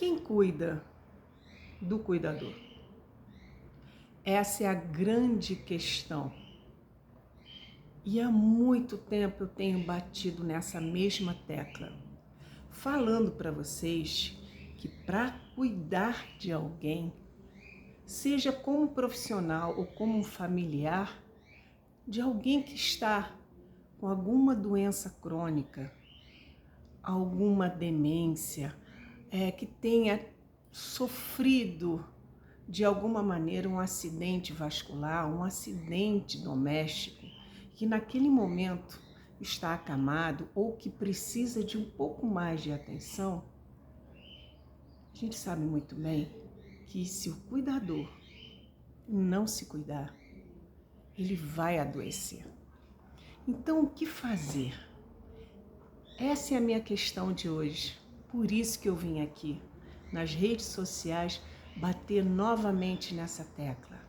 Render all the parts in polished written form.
Quem cuida do cuidador? Essa é a grande questão. E há muito tempo eu tenho batido nessa mesma tecla, falando para vocês que para cuidar de alguém, seja como profissional ou como familiar, de alguém que está com alguma doença crônica, alguma demência, que tenha sofrido de alguma maneira um acidente vascular, um acidente doméstico, que naquele momento está acamado ou que precisa de um pouco mais de atenção, a gente sabe muito bem que se o cuidador não se cuidar, ele vai adoecer. Então, o que fazer? Essa é a minha questão de hoje. Por isso que eu vim aqui, nas redes sociais, bater novamente nessa tecla.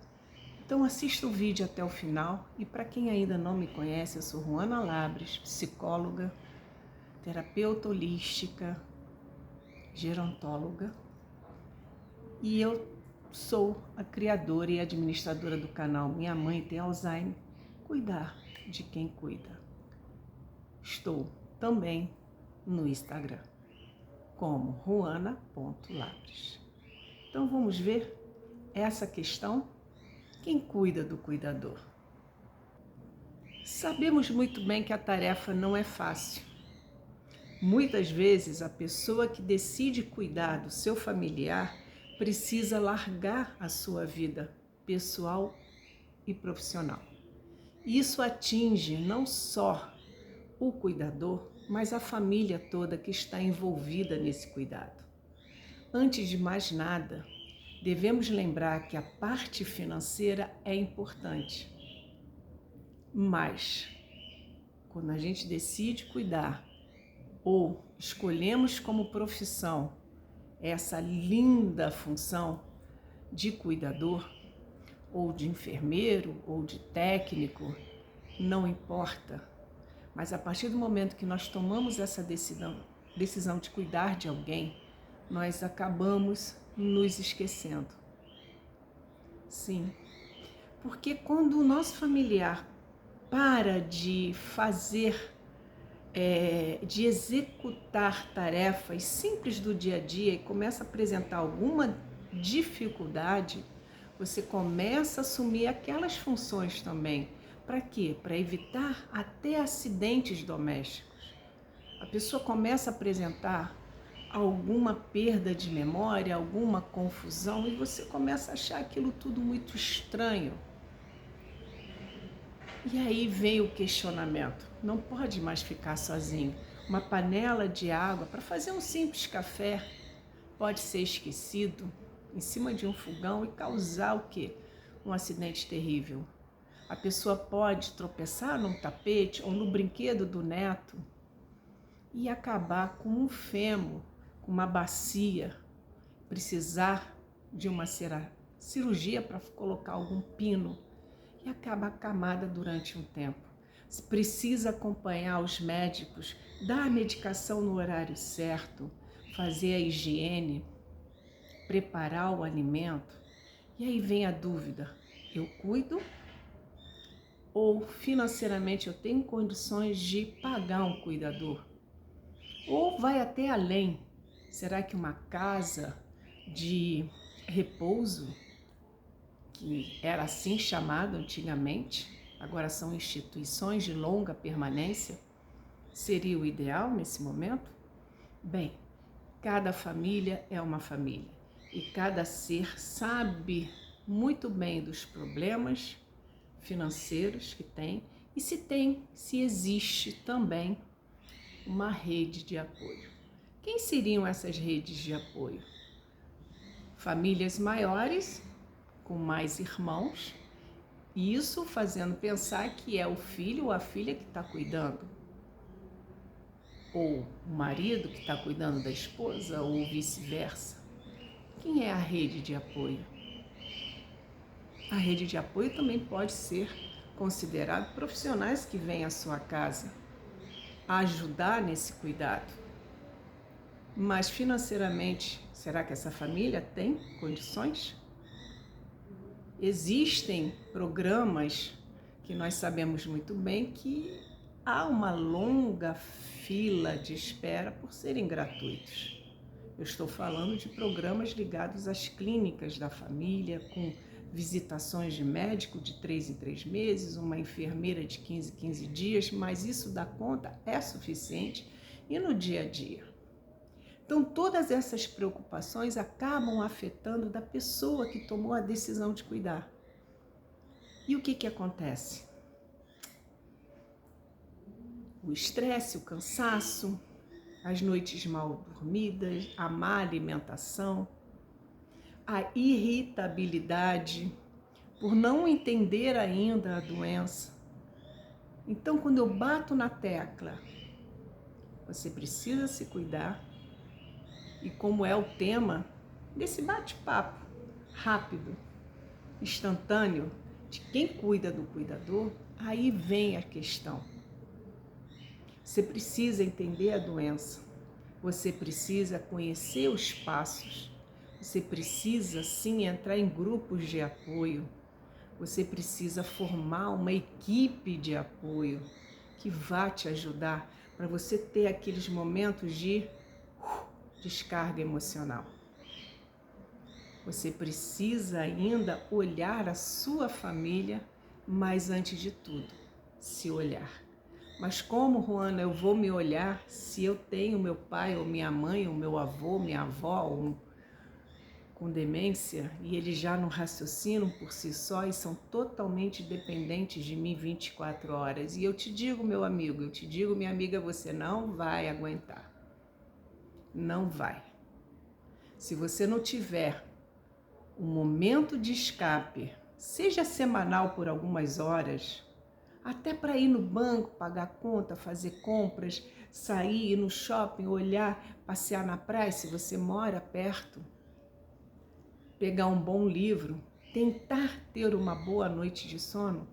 Então assista o vídeo até o final e para quem ainda não me conhece, eu sou Juana Labres, psicóloga, terapeuta holística, gerontóloga e eu sou a criadora e administradora do canal Minha Mãe Tem Alzheimer, Cuidar de Quem Cuida. Estou também no Instagram como juana.labres. Então vamos ver essa questão. Quem cuida do cuidador? Sabemos muito bem que a tarefa não é fácil. Muitas vezes a pessoa que decide cuidar do seu familiar precisa largar a sua vida pessoal e profissional. Isso atinge não só o cuidador, mas a família toda que está envolvida nesse cuidado. Antes de mais nada, devemos lembrar que a parte financeira é importante, mas quando a gente decide cuidar ou escolhemos como profissão essa linda função de cuidador, ou de enfermeiro, ou de técnico, não importa. Mas a partir do momento que nós tomamos essa decisão de cuidar de alguém, nós acabamos nos esquecendo. Sim, porque quando o nosso familiar para de fazer, de executar tarefas simples do dia a dia e começa a apresentar alguma dificuldade, você começa a assumir aquelas funções também. Para quê? Para evitar até acidentes domésticos. A pessoa começa a apresentar alguma perda de memória, alguma confusão e você começa a achar aquilo tudo muito estranho. E aí vem o questionamento, não pode mais ficar sozinho. Uma panela de água para fazer um simples café pode ser esquecido em cima de um fogão e causar o quê? Um acidente terrível. A pessoa pode tropeçar num tapete ou no brinquedo do neto e acabar com um fêmur, com uma bacia, precisar de uma cirurgia para colocar algum pino e acaba acamada durante um tempo. Se precisa acompanhar os médicos, dar a medicação no horário certo, fazer a higiene, preparar o alimento. E aí vem a dúvida, eu cuido ou financeiramente eu tenho condições de pagar um cuidador? Ou vai até além, será que uma casa de repouso, que era assim chamado antigamente, agora são instituições de longa permanência, seria o ideal nesse momento? Bem, cada família é uma família e cada ser sabe muito bem dos problemas financeiros que tem e se existe também uma rede de apoio. Quem seriam essas redes de apoio? Famílias maiores, com mais irmãos, isso fazendo pensar que é o filho ou a filha que está cuidando, ou o marido que está cuidando da esposa, ou vice-versa. Quem é a rede de apoio? A rede de apoio também pode ser considerado profissionais que vêm à sua casa a ajudar nesse cuidado. Mas financeiramente, será que essa família tem condições? Existem programas que nós sabemos muito bem que há uma longa fila de espera por serem gratuitos. Eu estou falando de programas ligados às clínicas da família, com visitações de médico de 3 em 3 meses, uma enfermeira de 15 em 15 dias, mas isso dá conta, é suficiente, e no dia a dia. Então, todas essas preocupações acabam afetando da pessoa que tomou a decisão de cuidar. E o que acontece? O estresse, o cansaço, as noites mal dormidas, a má alimentação, a irritabilidade, por não entender ainda a doença. Então, quando eu bato na tecla, você precisa se cuidar, e como é o tema desse bate-papo rápido, instantâneo, de quem cuida do cuidador, aí vem a questão. Você precisa entender a doença, você precisa conhecer os passos, você precisa sim entrar em grupos de apoio, você precisa formar uma equipe de apoio que vá te ajudar para você ter aqueles momentos de descarga emocional. Você precisa ainda olhar a sua família, mas antes de tudo, se olhar. Mas como, Ruana, eu vou me olhar se eu tenho meu pai ou minha mãe, ou meu avô, minha avó com demência e eles já não raciocinam por si só e são totalmente dependentes de mim 24 horas? E eu te digo, meu amigo, eu te digo, minha amiga, você não vai aguentar. Não vai. Se você não tiver um momento de escape, seja semanal por algumas horas, até para ir no banco, pagar conta, fazer compras, sair, ir no shopping, olhar, passear na praia, se você mora perto, pegar um bom livro, tentar ter uma boa noite de sono,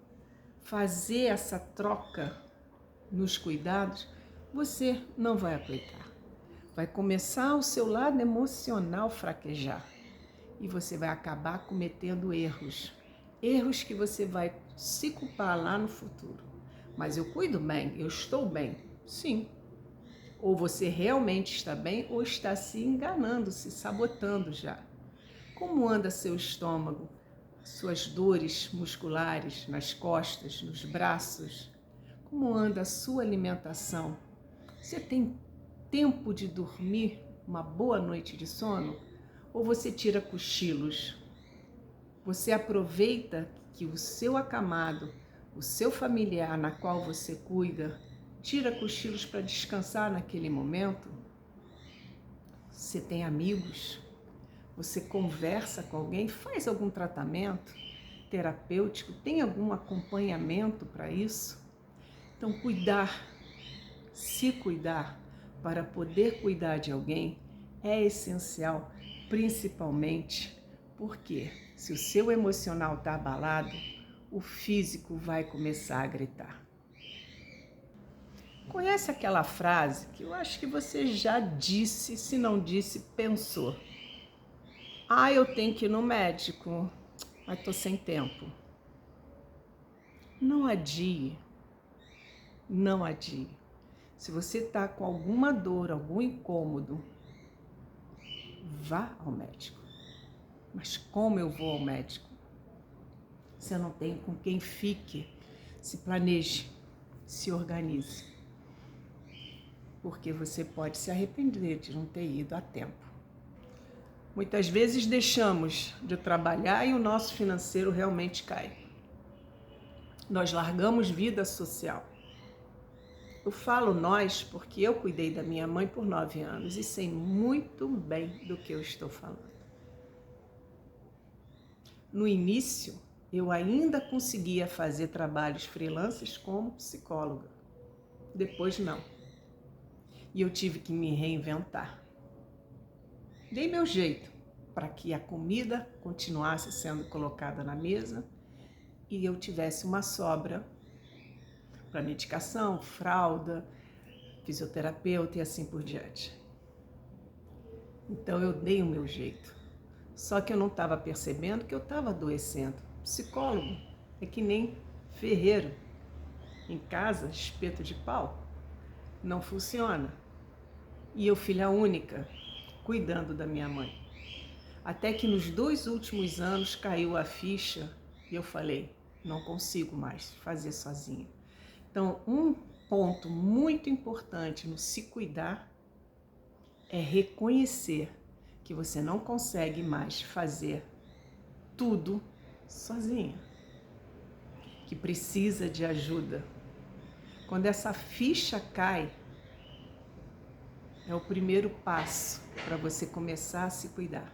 fazer essa troca nos cuidados, você não vai aguentar. Vai começar o seu lado emocional fraquejar e você vai acabar cometendo erros. Erros que você vai se culpar lá no futuro. Mas eu cuido bem, eu estou bem. Sim. Ou você realmente está bem ou está se enganando, se sabotando já. Como anda seu estômago? Suas dores musculares nas costas, nos braços? Como anda a sua alimentação? Você tem tempo de dormir uma boa noite de sono? Ou você tira cochilos? Você aproveita que o seu acamado, o seu familiar na qual você cuida, tira cochilos para descansar naquele momento? Você tem amigos? Você conversa com alguém? Faz algum tratamento terapêutico? Tem algum acompanhamento para isso? Então, se cuidar para poder cuidar de alguém é essencial, principalmente porque se o seu emocional está abalado, o físico vai começar a gritar. Conhece aquela frase que eu acho que você já disse, se não disse, pensou? Ah, eu tenho que ir no médico, mas estou sem tempo. Não adie, não adie. Se você está com alguma dor, algum incômodo, vá ao médico. Mas como eu vou ao médico? Você não tem com quem fique, se planeje, se organize. Porque você pode se arrepender de não ter ido a tempo. Muitas vezes deixamos de trabalhar e o nosso financeiro realmente cai. Nós largamos vida social. Eu falo nós porque eu cuidei da minha mãe por 9 anos e sei muito bem do que eu estou falando. No início, eu ainda conseguia fazer trabalhos freelances como psicóloga. Depois, não. E eu tive que me reinventar. Dei meu jeito para que a comida continuasse sendo colocada na mesa e eu tivesse uma sobra para medicação, fralda, fisioterapeuta e assim por diante. Então eu dei o meu jeito. Só que eu não estava percebendo que eu estava adoecendo. Psicólogo é que nem ferreiro. Em casa, espeto de pau, não funciona. E eu, filha única, cuidando da minha mãe. Até que nos 2 últimos anos caiu a ficha e eu falei, não consigo mais fazer sozinha. Então, um ponto muito importante no se cuidar é reconhecer que você não consegue mais fazer tudo sozinha, que precisa de ajuda. Quando essa ficha cai, é o primeiro passo para você começar a se cuidar.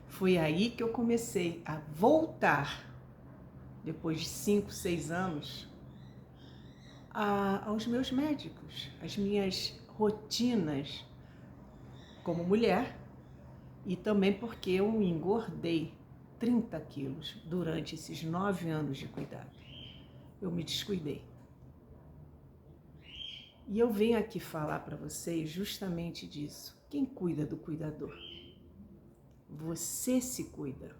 Foi aí que eu comecei a voltar, depois de 5, 6 anos, aos meus médicos, as minhas rotinas como mulher e também porque eu engordei 30 quilos durante esses 9 anos de cuidado. Eu me descuidei. E eu venho aqui falar para vocês justamente disso. Quem cuida do cuidador? Você se cuida.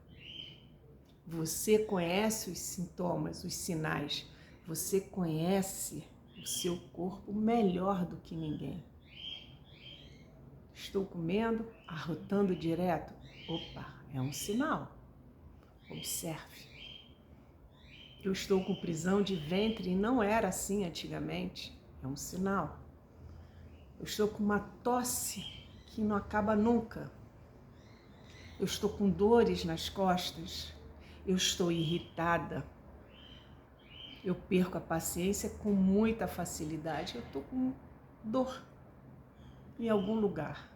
Você conhece os sintomas, os sinais. Você conhece o seu corpo melhor do que ninguém. Estou comendo, arrotando direto? Opa, é um sinal. Observe. Eu estou com prisão de ventre e não era assim antigamente. É um sinal. Eu estou com uma tosse que não acaba nunca. Eu estou com dores nas costas. Eu estou irritada. Eu perco a paciência com muita facilidade. Eu estou com dor em algum lugar.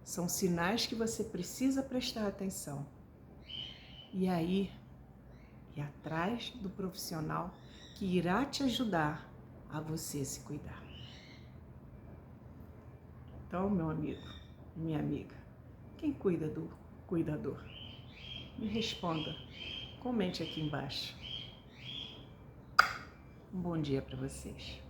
São sinais que você precisa prestar atenção. E aí, ir atrás do profissional que irá te ajudar a você se cuidar. Então, meu amigo, minha amiga, quem cuida do cuidador? Me responda, comente aqui embaixo. Um bom dia para vocês.